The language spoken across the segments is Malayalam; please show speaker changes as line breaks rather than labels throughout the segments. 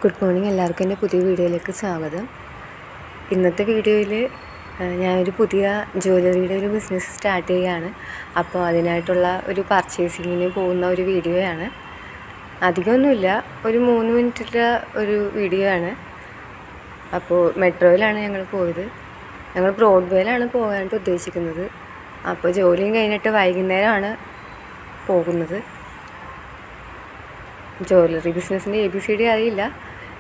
Good morning. എല്ലാവർക്കും എൻ്റെ പുതിയ വീഡിയോയിലേക്ക് സ്വാഗതം. ഇന്നത്തെ വീഡിയോയിൽ ഞാനൊരു പുതിയ ജ്വല്ലറിയുടെ ഒരു ബിസിനസ് സ്റ്റാർട്ട് ചെയ്യുകയാണ്. അപ്പോൾ അതിനായിട്ടുള്ള ഒരു പർച്ചേസിങ്ങിന് പോകുന്ന ഒരു വീഡിയോയാണ്. അധികമൊന്നുമില്ല, ഒരു 3 മിനിറ്റിലെ ഒരു വീഡിയോ ആണ്. അപ്പോൾ മെട്രോയിലാണ് ഞങ്ങൾ പോയത്. ഞങ്ങൾ ബ്രോഡ്വേയിലാണ് പോകാനായിട്ട് ഉദ്ദേശിക്കുന്നത്. അപ്പോൾ ജോലിയും കഴിഞ്ഞിട്ട് വൈകുന്നേരമാണ് പോകുന്നത്. ജ്വല്ലറി ബിസിനസ്സിൻ്റെ ABCD അറിയില്ല,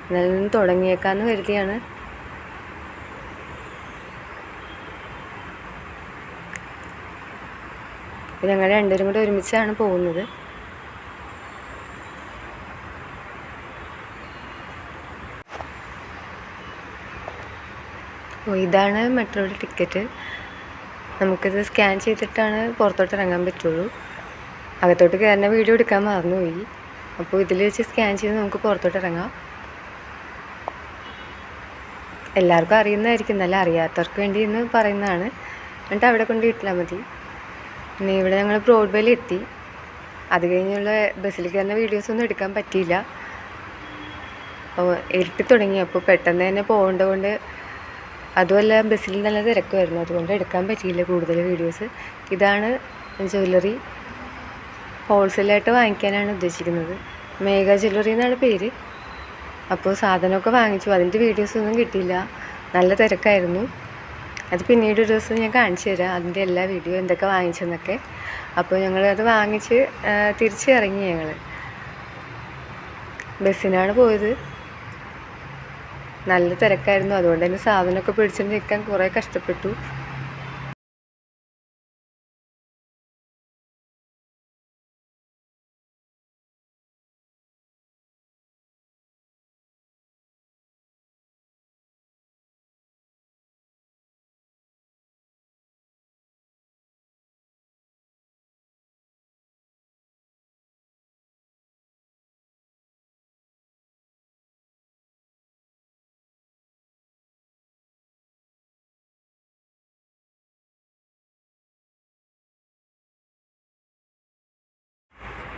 എന്നാലും തുടങ്ങിയേക്കാമെന്ന് കരുതിയാണ്. ഞങ്ങൾ രണ്ടുപേരും കൂടെ ഒരുമിച്ചാണ് പോകുന്നത്. ഇതാണ് മെട്രോയുടെ ടിക്കറ്റ്. നമുക്കിത് സ്കാൻ ചെയ്തിട്ടാണ് പുറത്തോട്ട് ഇറങ്ങാൻ പറ്റുള്ളൂ. അകത്തോട്ട് കയറുന്ന വീഡിയോ എടുക്കാൻ മറന്നുപോയി. അപ്പോൾ ഇതിൽ വെച്ച് സ്കാൻ ചെയ്ത് നമുക്ക് പുറത്തോട്ട് ഇറങ്ങാം. എല്ലാവർക്കും അറിയുന്നതായിരിക്കും, നല്ല അറിയാത്തവർക്ക് വേണ്ടി എന്ന് പറയുന്നതാണ്. എന്നിട്ട് അവിടെ കൊണ്ട് ഇട്ടാൽ മതി. പിന്നെ ഇവിടെ ഞങ്ങൾ ബ്രോഡ്വേയിൽ എത്തി. അത് കഴിഞ്ഞുള്ള ബസ്സിൽ കയറുന്ന വീഡിയോസൊന്നും എടുക്കാൻ പറ്റിയില്ല. അപ്പോൾ ഇരുട്ടി തുടങ്ങി. അപ്പോൾ പെട്ടെന്ന് തന്നെ പോകേണ്ടതുകൊണ്ട്, അതുമല്ല ബസ്സിൽ നല്ല തിരക്കുമായിരുന്നു, അതുകൊണ്ട് എടുക്കാൻ പറ്റിയില്ല കൂടുതൽ വീഡിയോസ്. ഇതാണ് ജ്വല്ലറി. ഹോൾസെയിലായിട്ട് വാങ്ങിക്കാനാണ് ഉദ്ദേശിക്കുന്നത്. മേഘ ജ്വല്ലറി എന്നാണ് പേര്. അപ്പോൾ സാധനമൊക്കെ വാങ്ങിച്ചു. അതിൻ്റെ വീഡിയോസൊന്നും കിട്ടിയില്ല, നല്ല തിരക്കായിരുന്നു. അത് പിന്നീട് ഒരു ദിവസം ഞാൻ കാണിച്ചു തരാം, അതിൻ്റെ എല്ലാ വീഡിയോ എന്തൊക്കെ വാങ്ങിച്ചെന്നൊക്കെ. അപ്പോൾ ഞങ്ങളത് വാങ്ങിച്ച് തിരിച്ച് ഇറങ്ങി. ഞങ്ങൾ ബസ്സിനാണ് പോയത്. നല്ല തിരക്കായിരുന്നു, അതുകൊണ്ട് തന്നെ സാധനമൊക്കെ പിടിച്ചിട്ട് നിൽക്കാൻ കുറേ കഷ്ടപ്പെട്ടു.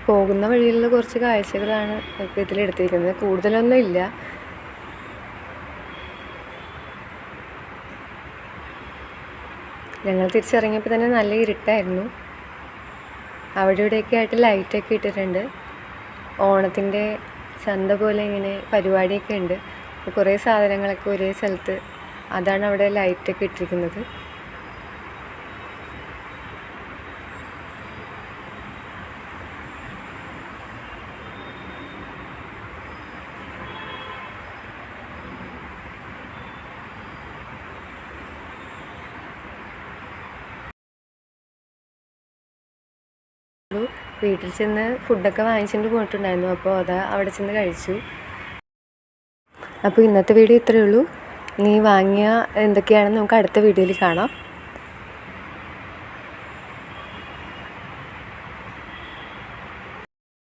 പോകുന്ന വഴിയിലുള്ള കുറച്ച് കാഴ്ചകളാണ് ഇപ്പോൾ ഇതിലെടുത്തിരിക്കുന്നത്. കൂടുതലൊന്നും ഇല്ല. ഞങ്ങൾ തിരിച്ചിറങ്ങിയപ്പോൾ തന്നെ നല്ല ഇരുട്ടായിരുന്നു. അവിടെ ഇവിടെയൊക്കെ ആയിട്ട് ലൈറ്റൊക്കെ ഇട്ടിട്ടുണ്ട്. ഓണത്തിൻ്റെ ചന്ത പോലെ ഇങ്ങനെ പരിപാടിയൊക്കെ ഉണ്ട്. കുറേ സാധനങ്ങളൊക്കെ ഒരേ സ്ഥലത്ത്, അതാണ് അവിടെ ലൈറ്റൊക്കെ ഇട്ടിരിക്കുന്നത്. വീട്ടിൽ ചെന്ന് ഫുഡൊക്കെ വാങ്ങിച്ചിട്ട് പോയിട്ടുണ്ടായിരുന്നു. അപ്പോൾ അവിടെ ചെന്ന് കഴിച്ചു. അപ്പോൾ ഇന്നത്തെ വീഡിയോ ഇത്രയേ ഉള്ളൂ. ഇനി വാങ്ങിയ എന്തൊക്കെയാണെന്ന് നമുക്ക് അടുത്ത വീഡിയോയിൽ കാണാം.